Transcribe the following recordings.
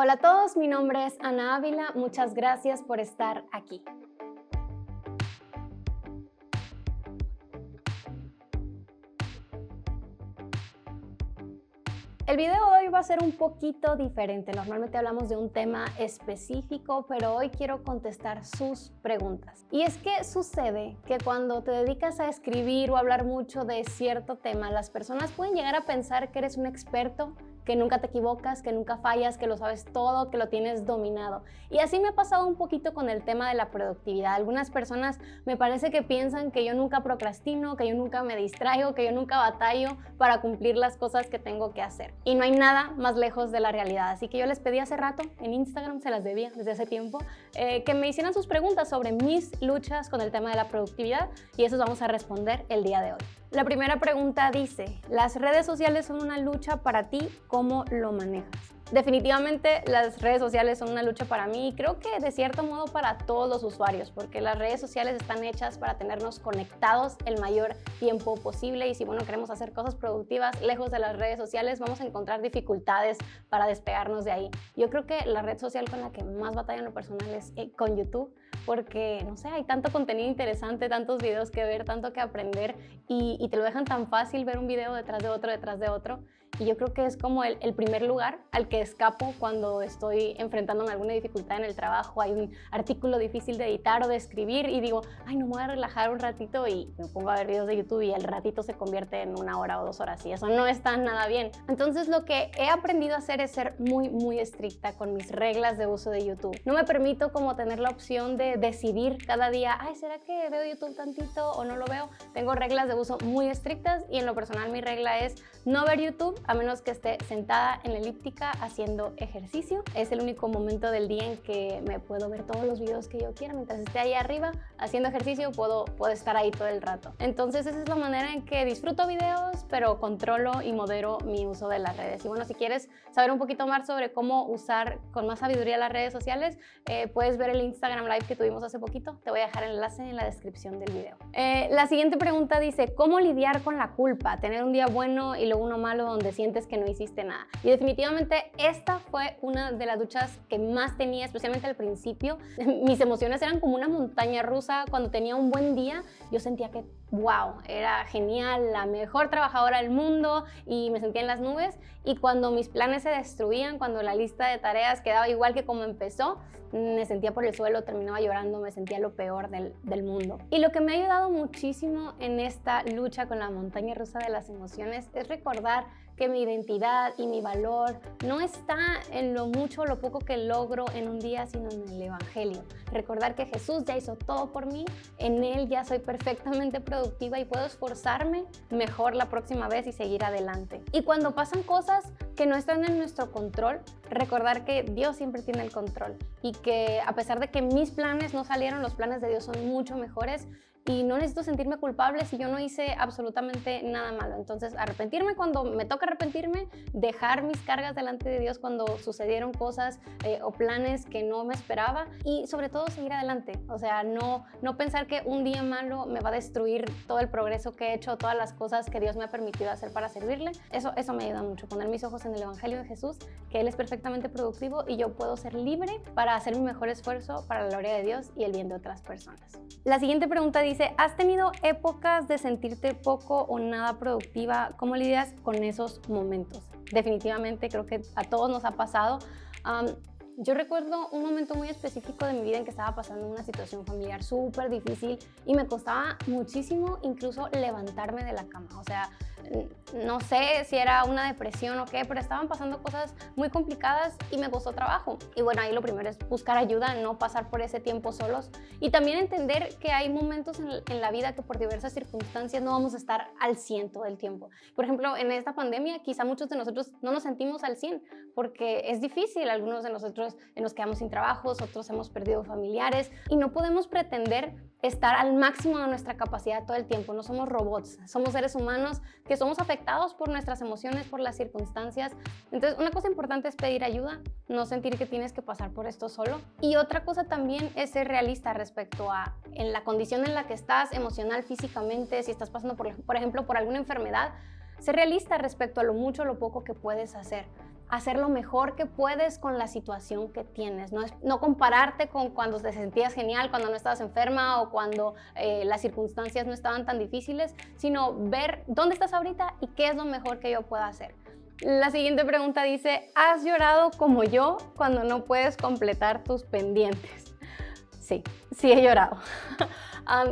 Hola a todos, mi nombre es Ana Ávila, muchas gracias por estar aquí. El video de hoy va a ser un poquito diferente. Normalmente hablamos de un tema específico, pero hoy quiero contestar sus preguntas. Y es que sucede que cuando te dedicas a escribir o hablar mucho de cierto tema, las personas pueden llegar a pensar que eres un experto, que nunca te equivocas, que nunca fallas, que lo sabes todo, que lo tienes dominado. Y así me ha pasado un poquito con el tema de la productividad. Algunas personas me parece que piensan que yo nunca procrastino, que yo nunca me distraigo, que yo nunca batallo para cumplir las cosas que tengo que hacer. Y no hay nada más lejos de la realidad. Así que yo les pedí hace rato, en Instagram, se las debía desde hace tiempo, que me hicieran sus preguntas sobre mis luchas con el tema de la productividad y eso vamos a responder el día de hoy. La primera pregunta dice, ¿las redes sociales son una lucha para ti? ¿Cómo lo manejas? Definitivamente las redes sociales son una lucha para mí y creo que de cierto modo para todos los usuarios, porque las redes sociales están hechas para tenernos conectados el mayor tiempo posible y si queremos hacer cosas productivas lejos de las redes sociales vamos a encontrar dificultades para despegarnos de ahí. Yo creo que la red social con la que más batalla en lo personal es con YouTube, porque no sé, hay tanto contenido interesante, tantos videos que ver, tanto que aprender y te lo dejan tan fácil ver un video detrás de otro. Y yo creo que es como el primer lugar al que escapo cuando estoy enfrentándome a alguna dificultad en el trabajo. Hay un artículo difícil de editar o de escribir y digo, ay, no me voy a relajar un ratito y me pongo a ver videos de YouTube y el ratito se convierte en 1 hora o 2 horas y eso no está nada bien. Entonces lo que he aprendido a hacer es ser muy estricta con mis reglas de uso de YouTube. No me permito como tener la opción de decidir cada día, ay, ¿será que veo YouTube tantito o no lo veo? Tengo reglas de uso muy estrictas y en lo personal mi regla es no ver YouTube a menos que esté sentada en la elíptica haciendo ejercicio. Es el único momento del día en que me puedo ver todos los videos que yo quiera. Mientras esté ahí arriba haciendo ejercicio puedo estar ahí todo el rato. Entonces esa es la manera en que disfruto videos, pero controlo y modero mi uso de las redes. Y bueno, si quieres saber un poquito más sobre cómo usar con más sabiduría las redes sociales, puedes ver el Instagram Live que tuvimos hace poquito. Te voy a dejar el enlace en la descripción del video. La siguiente pregunta dice, ¿cómo lidiar con la culpa? Tener un día bueno y luego uno malo donde sientes que no hiciste nada. Y definitivamente esta fue una de las luchas que más tenía, especialmente al principio. Mis emociones eran como una montaña rusa. Cuando tenía un buen día, yo sentía que wow, era genial, la mejor trabajadora del mundo y me sentía en las nubes. Y cuando mis planes se destruían, cuando la lista de tareas quedaba igual que como empezó, me sentía por el suelo, terminaba llorando, me sentía lo peor del mundo. Y lo que me ha ayudado muchísimo en esta lucha con la montaña rusa de las emociones es recordar que mi identidad y mi valor no está en lo mucho o lo poco que logro en un día, sino en el Evangelio. Recordar que Jesús ya hizo todo por mí, en Él ya soy perfectamente productiva y puedo esforzarme mejor la próxima vez y seguir adelante. Y cuando pasan cosas que no están en nuestro control, recordar que Dios siempre tiene el control y que a pesar de que mis planes no salieron, los planes de Dios son mucho mejores y no necesito sentirme culpable si yo no hice absolutamente nada malo. Entonces, arrepentirme cuando me toca arrepentirme, dejar mis cargas delante de Dios cuando sucedieron cosas o planes que no me esperaba y sobre todo seguir adelante. O sea, no pensar que un día malo me va a destruir todo el progreso que he hecho, todas las cosas que Dios me ha permitido hacer para servirle. Eso me ayuda mucho, poner mis ojos en el Evangelio de Jesús, que Él es perfectamente productivo y yo puedo ser libre para hacer mi mejor esfuerzo para la gloria de Dios y el bien de otras personas. La siguiente pregunta dice, ¿has tenido épocas de sentirte poco o nada productiva? ¿Cómo lidias con esos momentos? Definitivamente creo que a todos nos ha pasado. Yo recuerdo un momento muy específico de mi vida en que estaba pasando una situación familiar súper difícil y me costaba muchísimo incluso levantarme de la cama. O sea, no sé si era una depresión o qué, pero estaban pasando cosas muy complicadas y me costó trabajo. Y bueno, ahí lo primero es buscar ayuda, no pasar por ese tiempo solos y también entender que hay momentos en la vida que por diversas circunstancias no vamos a estar al 100 todo el tiempo. Por ejemplo, en esta pandemia quizá muchos de nosotros no nos sentimos al 100 porque es difícil, algunos de nosotros nos quedamos sin trabajos, otros hemos perdido familiares y no podemos pretender estar al máximo de nuestra capacidad todo el tiempo. No somos robots, somos seres humanos que somos afectados por nuestras emociones, por las circunstancias. Entonces, una cosa importante es pedir ayuda, no sentir que tienes que pasar por esto solo. Y otra cosa también es ser realista respecto a en la condición en la que estás, emocional, físicamente, si estás pasando por ejemplo, por alguna enfermedad. Ser realista respecto a lo mucho o lo poco que puedes hacer. hacer lo mejor que puedes con la situación que tienes. No compararte con cuando te sentías genial, cuando no estabas enferma o cuando las circunstancias no estaban tan difíciles, sino ver dónde estás ahorita y qué es lo mejor que yo pueda hacer. La siguiente pregunta dice, ¿has llorado como yo cuando no puedes completar tus pendientes? Sí, sí he llorado.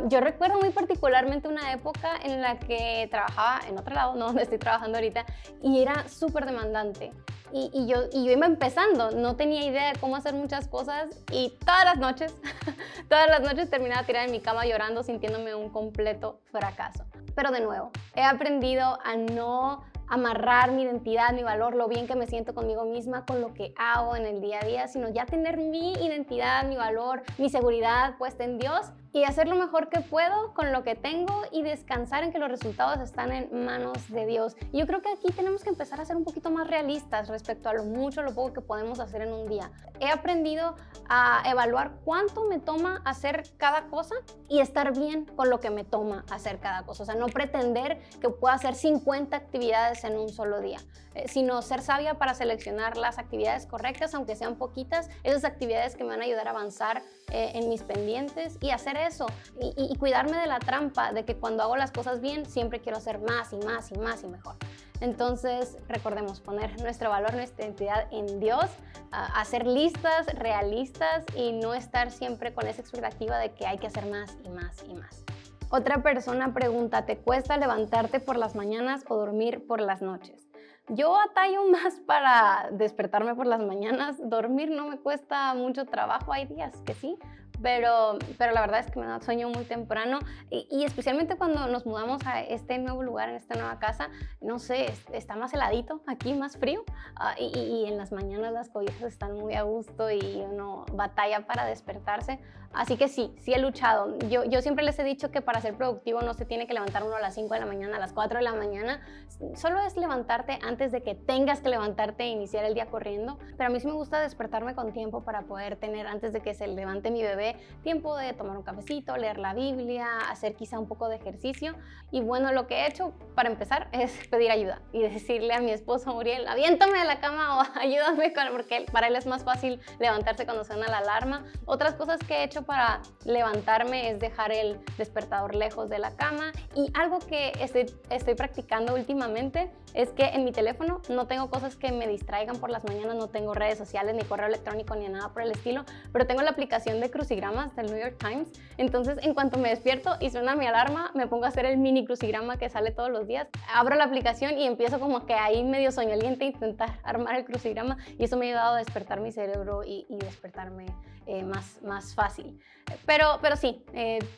Yo recuerdo muy particularmente una época en la que trabajaba en otro lado, no donde estoy trabajando ahorita, y era súper demandante. Y yo iba empezando, no tenía idea de cómo hacer muchas cosas y todas las noches terminaba tirada en mi cama llorando, sintiéndome un completo fracaso. Pero de nuevo, he aprendido a no amarrar mi identidad, mi valor, lo bien que me siento conmigo misma, con lo que hago en el día a día, sino ya tener mi identidad, mi valor, mi seguridad puesta en Dios y hacer lo mejor que puedo con lo que tengo y descansar en que los resultados están en manos de Dios. Y yo creo que aquí tenemos que empezar a ser un poquito más realistas respecto a lo mucho o lo poco que podemos hacer en un día. He aprendido a evaluar cuánto me toma hacer cada cosa y estar bien con lo que me toma hacer cada cosa. O sea, no pretender que pueda hacer 50 actividades en un solo día, sino ser sabia para seleccionar las actividades correctas, aunque sean poquitas, esas actividades que me van a ayudar a avanzar en mis pendientes y hacer eso y cuidarme de la trampa de que cuando hago las cosas bien siempre quiero hacer más y más y más y mejor. Entonces recordemos poner nuestro valor, nuestra identidad en Dios, hacer listas realistas y no estar siempre con esa expectativa de que hay que hacer más y más y más. Otra persona pregunta, ¿te cuesta levantarte por las mañanas o dormir por las noches? Yo batallo más para despertarme por las mañanas, dormir no me cuesta mucho trabajo, hay días que sí, pero la verdad es que me da sueño muy temprano y especialmente cuando nos mudamos a este nuevo lugar, en esta nueva casa, no sé, está más heladito aquí, más frío y en las mañanas las cobijas están muy a gusto y uno batalla para despertarse. Así que sí he luchado. Yo siempre les he dicho que para ser productivo no se tiene que levantar uno a las 5 de la mañana, a las 4 de la mañana. Solo es levantarte antes de que tengas que levantarte e iniciar el día corriendo. Pero a mí sí me gusta despertarme con tiempo para poder tener, antes de que se levante mi bebé, tiempo de tomar un cafecito, leer la Biblia, hacer quizá un poco de ejercicio. Y bueno, lo que he hecho para empezar es pedir ayuda y decirle a mi esposo Uriel, aviéntame de la cama o ayúdame, porque para él es más fácil levantarse cuando suena la alarma. Otras cosas que he hecho para levantarme es dejar el despertador lejos de la cama y algo que estoy practicando últimamente es que en mi teléfono no tengo cosas que me distraigan por las mañanas, no tengo redes sociales, ni correo electrónico, ni nada por el estilo, pero tengo la aplicación de crucigramas del New York Times, entonces en cuanto me despierto y suena mi alarma, me pongo a hacer el mini crucigrama que sale todos los días, abro la aplicación y empiezo como que ahí medio soñoliente a intentar armar el crucigrama y eso me ha ayudado a despertar mi cerebro y despertarme más fácil. Pero sí,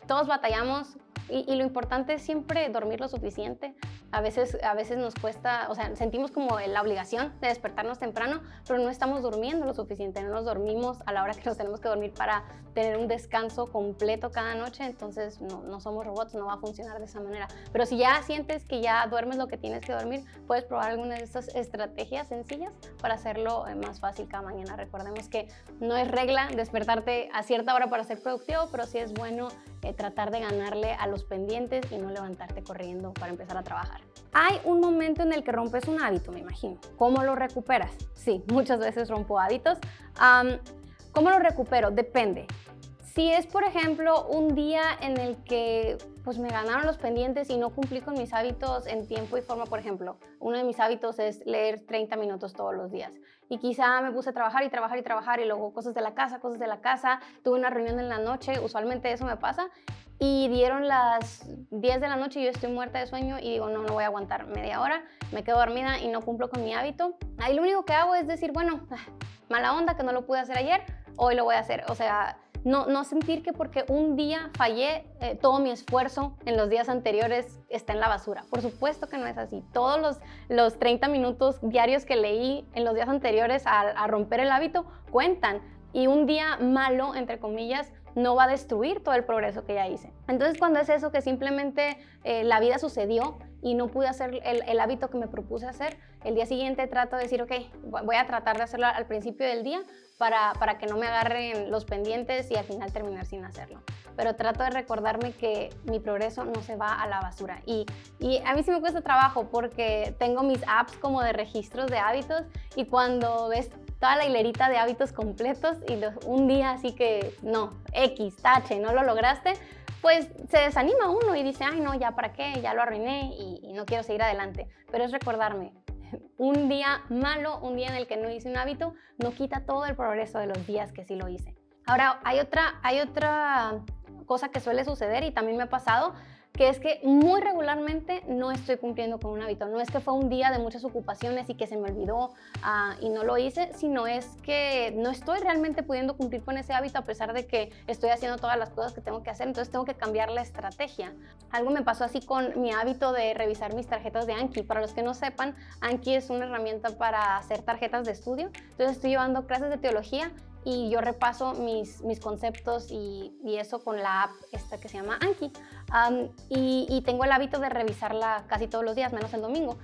todos batallamos y lo importante es siempre dormir lo suficiente. A veces nos cuesta, o sea, sentimos como la obligación de despertarnos temprano, pero no estamos durmiendo lo suficiente, no nos dormimos a la hora que nos tenemos que dormir para tener un descanso completo cada noche, entonces no somos robots, no va a funcionar de esa manera. Pero si ya sientes que ya duermes lo que tienes que dormir, puedes probar alguna de estas estrategias sencillas para hacerlo más fácil cada mañana. Recordemos que no es regla despertarte a cierta hora para ser productivo, pero sí es bueno tratar de ganarle a los pendientes y no levantarte corriendo para empezar a trabajar. Hay un momento en el que rompes un hábito, me imagino. ¿Cómo lo recuperas? Sí, muchas veces rompo hábitos. ¿Cómo lo recupero? Depende. Si es, por ejemplo, un día en el que pues me ganaron los pendientes y no cumplí con mis hábitos en tiempo y forma, por ejemplo, uno de mis hábitos es leer 30 minutos todos los días. Y quizá me puse a trabajar y luego cosas de la casa, tuve una reunión en la noche, usualmente eso me pasa, y dieron las 10 de la noche y yo estoy muerta de sueño y digo, no voy a aguantar media hora, me quedo dormida y no cumplo con mi hábito. Ahí lo único que hago es decir, bueno, mala onda que no lo pude hacer ayer, hoy lo voy a hacer. O sea, no sentir que porque un día fallé, todo mi esfuerzo en los días anteriores está en la basura. Por supuesto que no es así. Todos los 30 minutos diarios que leí en los días anteriores a romper el hábito cuentan. y un día malo, entre comillas, no va a destruir todo el progreso que ya hice. Entonces, cuando es eso, que simplemente la vida sucedió y no pude hacer el hábito que me propuse hacer, el día siguiente trato de decir, ok, voy a tratar de hacerlo al principio del día para que no me agarren los pendientes y al final terminar sin hacerlo. Pero trato de recordarme que mi progreso no se va a la basura. Y a mí sí me cuesta trabajo porque tengo mis apps como de registros de hábitos, y cuando ves toda la hilerita de hábitos completos y un día así que no, X, tache, no lo lograste, pues se desanima uno y dice, ay no, ya para qué, ya lo arruiné y no quiero seguir adelante. Pero es recordarme, un día malo, un día en el que no hice un hábito, no quita todo el progreso de los días que sí lo hice. Ahora, hay otra cosa que suele suceder y también me ha pasado, que es que muy regularmente no estoy cumpliendo con un hábito. No es que fue un día de muchas ocupaciones y que se me olvidó y no lo hice, sino es que no estoy realmente pudiendo cumplir con ese hábito a pesar de que estoy haciendo todas las cosas que tengo que hacer, entonces tengo que cambiar la estrategia. Algo me pasó así con mi hábito de revisar mis tarjetas de Anki. Para los que no sepan, Anki es una herramienta para hacer tarjetas de estudio, entonces estoy llevando clases de teología y yo repaso mis conceptos y eso con la app esta que se llama Anki. Y tengo el hábito de revisarla casi todos los días, menos el domingo.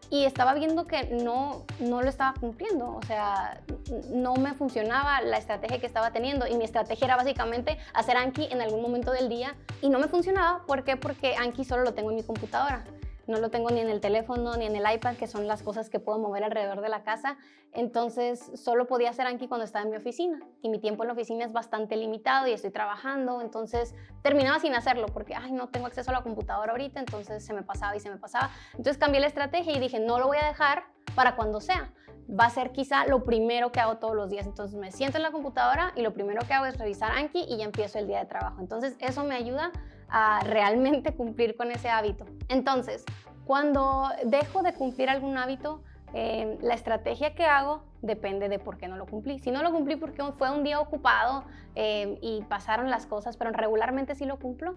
Y estaba viendo que no lo estaba cumpliendo, o sea, no me funcionaba la estrategia que estaba teniendo, y mi estrategia era básicamente hacer Anki en algún momento del día y no me funcionaba. ¿Por qué? Porque Anki solo lo tengo en mi computadora. No lo tengo ni en el teléfono ni en el iPad, que son las cosas que puedo mover alrededor de la casa. Entonces solo podía hacer Anki cuando estaba en mi oficina, y mi tiempo en la oficina es bastante limitado y estoy trabajando, entonces terminaba sin hacerlo porque ay, no tengo acceso a la computadora ahorita, entonces se me pasaba y se me pasaba. Entonces cambié la estrategia y dije, no lo voy a dejar para cuando sea. Va a ser quizá lo primero que hago todos los días. Entonces me siento en la computadora y lo primero que hago es revisar Anki y ya empiezo el día de trabajo. Entonces eso me ayuda a realmente cumplir con ese hábito. Entonces, cuando dejo de cumplir algún hábito, la estrategia que hago depende de por qué no lo cumplí. Si no lo cumplí porque fue un día ocupado y pasaron las cosas, pero regularmente sí lo cumplo,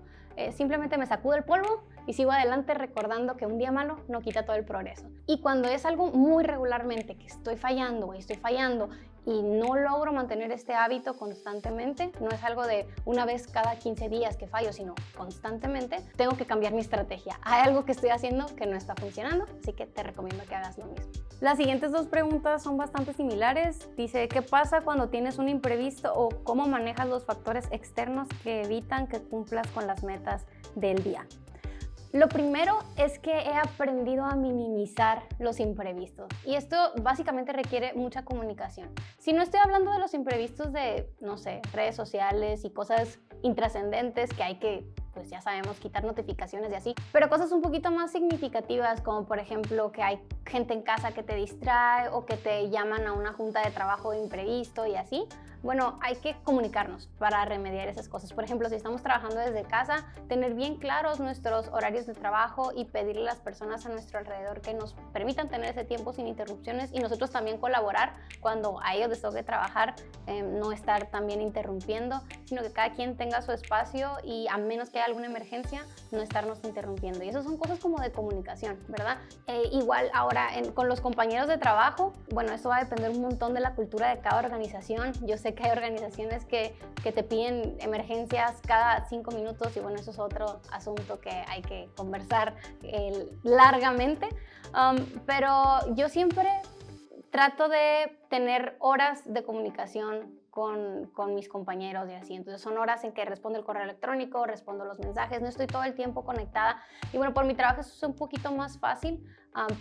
simplemente me sacudo el polvo y sigo adelante recordando que un día malo no quita todo el progreso. Y cuando es algo muy regularmente que estoy fallando y no logro mantener este hábito constantemente, no es algo de una vez cada 15 días que fallo, sino constantemente, tengo que cambiar mi estrategia. Hay algo que estoy haciendo que no está funcionando, así que te recomiendo que hagas lo mismo. Las siguientes dos preguntas son bastante similares. Dice, ¿qué pasa cuando tienes un imprevisto o cómo manejas los factores externos que evitan que cumplas con las metas del día? Lo primero es que he aprendido a minimizar los imprevistos, y esto básicamente requiere mucha comunicación. Si no estoy hablando de los imprevistos de, no sé, redes sociales y cosas intrascendentes que hay que, pues ya sabemos, quitar notificaciones y así, pero cosas un poquito más significativas, como por ejemplo que hay gente en casa que te distrae o que te llaman a una junta de trabajo de imprevisto y así. Bueno, hay que comunicarnos para remediar esas cosas. Por ejemplo, si estamos trabajando desde casa, tener bien claros nuestros horarios de trabajo y pedirle a las personas a nuestro alrededor que nos permitan tener ese tiempo sin interrupciones, y nosotros también colaborar cuando a ellos les toque trabajar, no estar también interrumpiendo, sino que cada quien tenga su espacio y a menos que haya alguna emergencia, no estarnos interrumpiendo. Y eso son cosas como de comunicación, ¿verdad? Igual ahora con los compañeros de trabajo, bueno, eso va a depender un montón de la cultura de cada organización. Yo sé que hay organizaciones que te piden emergencias cada 5 minutos y bueno, eso es otro asunto que hay que conversar largamente, pero yo siempre trato de tener horas de comunicación con mis compañeros y así. Entonces son horas en que respondo el correo electrónico, respondo los mensajes, no estoy todo el tiempo conectada. Y bueno, por mi trabajo eso es un poquito más fácil,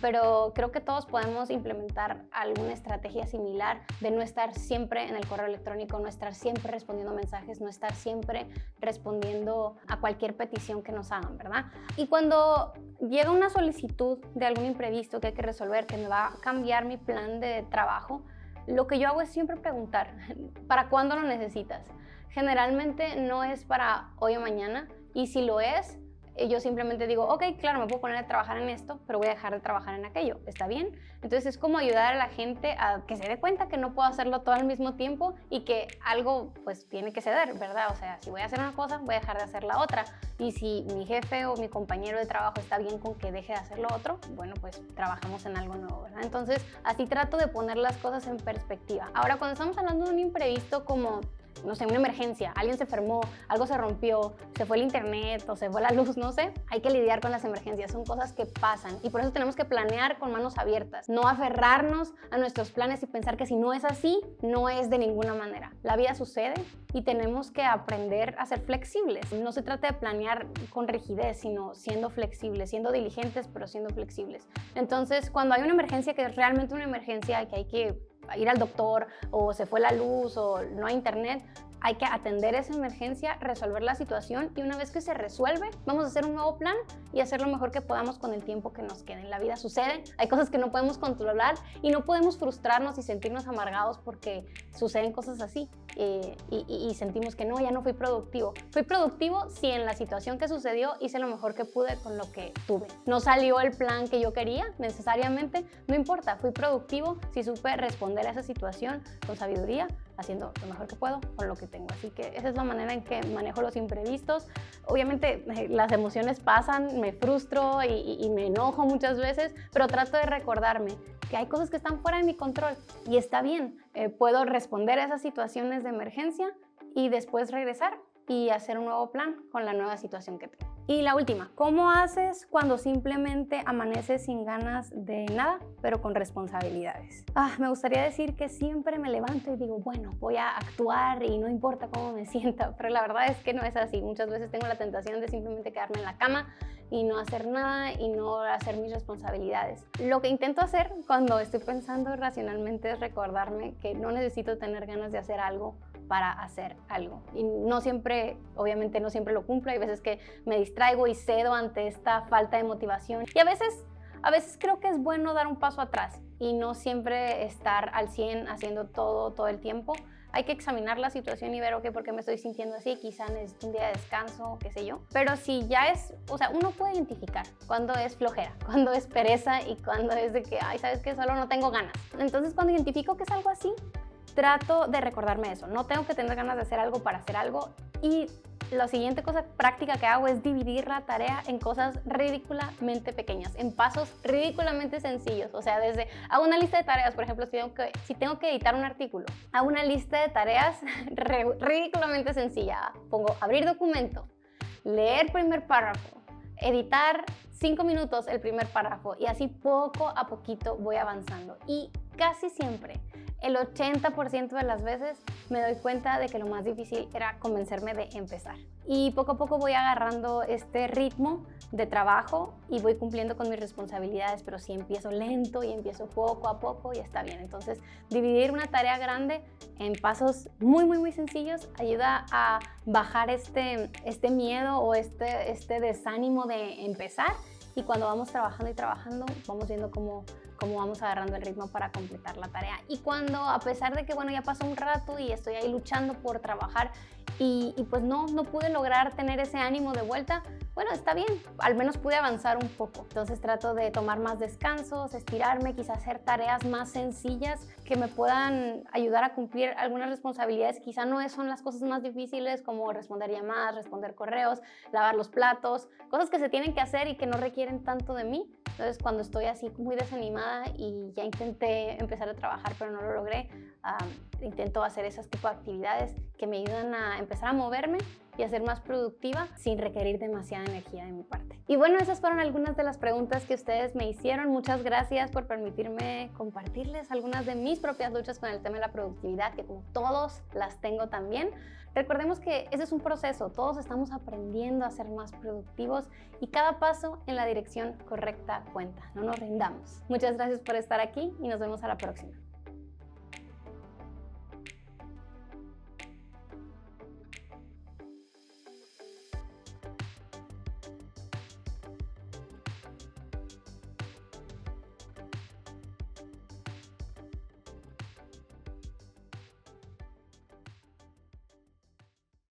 pero creo que todos podemos implementar alguna estrategia similar de no estar siempre en el correo electrónico, no estar siempre respondiendo mensajes, no estar siempre respondiendo a cualquier petición que nos hagan, ¿verdad? Y cuando llega una solicitud de algún imprevisto que hay que resolver, que me va a cambiar mi plan de trabajo, lo que yo hago es siempre preguntar, ¿para cuándo lo necesitas? Generalmente no es para hoy o mañana, y si lo es, yo simplemente digo, ok, claro, me puedo poner a trabajar en esto, pero voy a dejar de trabajar en aquello, ¿está bien? Entonces es como ayudar a la gente a que se dé cuenta que no puedo hacerlo todo al mismo tiempo y que algo pues tiene que ceder, ¿verdad? O sea, si voy a hacer una cosa, voy a dejar de hacer la otra. Y si mi jefe o mi compañero de trabajo está bien con que deje de hacer lo otro, bueno, pues trabajamos en algo nuevo, ¿verdad? Entonces así trato de poner las cosas en perspectiva. Ahora, cuando estamos hablando de un imprevisto como, no sé, una emergencia, alguien se enfermó, algo se rompió, se fue el internet o se fue la luz, no sé, hay que lidiar con las emergencias, son cosas que pasan y por eso tenemos que planear con manos abiertas, no aferrarnos a nuestros planes y pensar que si no es así, no es de ninguna manera. La vida sucede y tenemos que aprender a ser flexibles. No se trata de planear con rigidez, sino siendo flexibles, siendo diligentes, pero siendo flexibles. Entonces, cuando hay una emergencia que es realmente una emergencia y que hay que ir al doctor o se fue la luz o no hay internet, hay que atender esa emergencia, resolver la situación y una vez que se resuelve, vamos a hacer un nuevo plan y hacer lo mejor que podamos con el tiempo que nos quede. En la vida sucede, hay cosas que no podemos controlar y no podemos frustrarnos y sentirnos amargados porque suceden cosas así y sentimos que no, ya no fui productivo. Fui productivo si en la situación que sucedió hice lo mejor que pude con lo que tuve. No salió el plan que yo quería necesariamente, no importa, fui productivo si supe responder a esa situación con sabiduría, haciendo lo mejor que puedo con lo que tengo. Así que esa es la manera en que manejo los imprevistos. Obviamente las emociones pasan, me frustro y me enojo muchas veces, pero trato de recordarme que hay cosas que están fuera de mi control y está bien. Puedo responder a esas situaciones de emergencia y después regresar y hacer un nuevo plan con la nueva situación que tengo. Y la última, ¿cómo haces cuando simplemente amaneces sin ganas de nada, pero con responsabilidades? Me gustaría decir que siempre me levanto y digo, bueno, voy a actuar y no importa cómo me sienta, pero la verdad es que no es así. Muchas veces tengo la tentación de simplemente quedarme en la cama y no hacer nada y no hacer mis responsabilidades. Lo que intento hacer cuando estoy pensando racionalmente es recordarme que no necesito tener ganas de hacer algo para hacer algo. Y no siempre, obviamente no siempre lo cumplo. Hay veces que me distraigo y cedo ante esta falta de motivación. Y a veces creo que es bueno dar un paso atrás y no siempre estar al 100 haciendo todo el tiempo. Hay que examinar la situación y ver, ok, ¿por qué me estoy sintiendo así? Quizá necesito un día de descanso, qué sé yo. Pero si ya es, o sea, uno puede identificar cuándo es flojera, cuándo es pereza y cuándo es de que, ay, ¿sabes qué? Solo no tengo ganas. Entonces, cuando identifico que es algo así, trato de recordarme eso. No tengo que tener ganas de hacer algo para hacer algo. Y la siguiente cosa práctica que hago es dividir la tarea en cosas ridículamente pequeñas, en pasos ridículamente sencillos. O sea, desde hago una lista de tareas, por ejemplo, si tengo que editar un artículo, hago una lista de tareas ridículamente sencilla. Pongo abrir documento, leer primer párrafo, editar 5 minutos el primer párrafo y así poco a poquito voy avanzando. Y casi siempre, el 80% de las veces me doy cuenta de que lo más difícil era convencerme de empezar. Y poco a poco voy agarrando este ritmo de trabajo y voy cumpliendo con mis responsabilidades, pero si empiezo lento y empiezo poco a poco, ya está bien. Entonces, dividir una tarea grande en pasos muy sencillos ayuda a bajar este miedo o este desánimo de empezar. Y cuando vamos trabajando y trabajando, vamos viendo cómo vamos agarrando el ritmo para completar la tarea. Y cuando, a pesar de que, bueno, ya pasó un rato y estoy ahí luchando por trabajar y pues no pude lograr tener ese ánimo de vuelta, bueno, está bien, al menos pude avanzar un poco. Entonces trato de tomar más descansos, estirarme, quizás hacer tareas más sencillas que me puedan ayudar a cumplir algunas responsabilidades. Quizá no son las cosas más difíciles como responder llamadas, responder correos, lavar los platos, cosas que se tienen que hacer y que no requieren tanto de mí. Entonces, cuando estoy así muy desanimada y ya intenté empezar a trabajar pero no lo logré, intento hacer esas tipo de actividades que me ayudan a empezar a moverme y a ser más productiva sin requerir demasiada energía de mi parte. Y bueno, esas fueron algunas de las preguntas que ustedes me hicieron. Muchas gracias por permitirme compartirles algunas de mis propias luchas con el tema de la productividad, que como todos las tengo también. Recordemos que ese es un proceso, todos estamos aprendiendo a ser más productivos y cada paso en la dirección correcta cuenta. No nos rindamos. Muchas gracias por estar aquí y nos vemos a la próxima.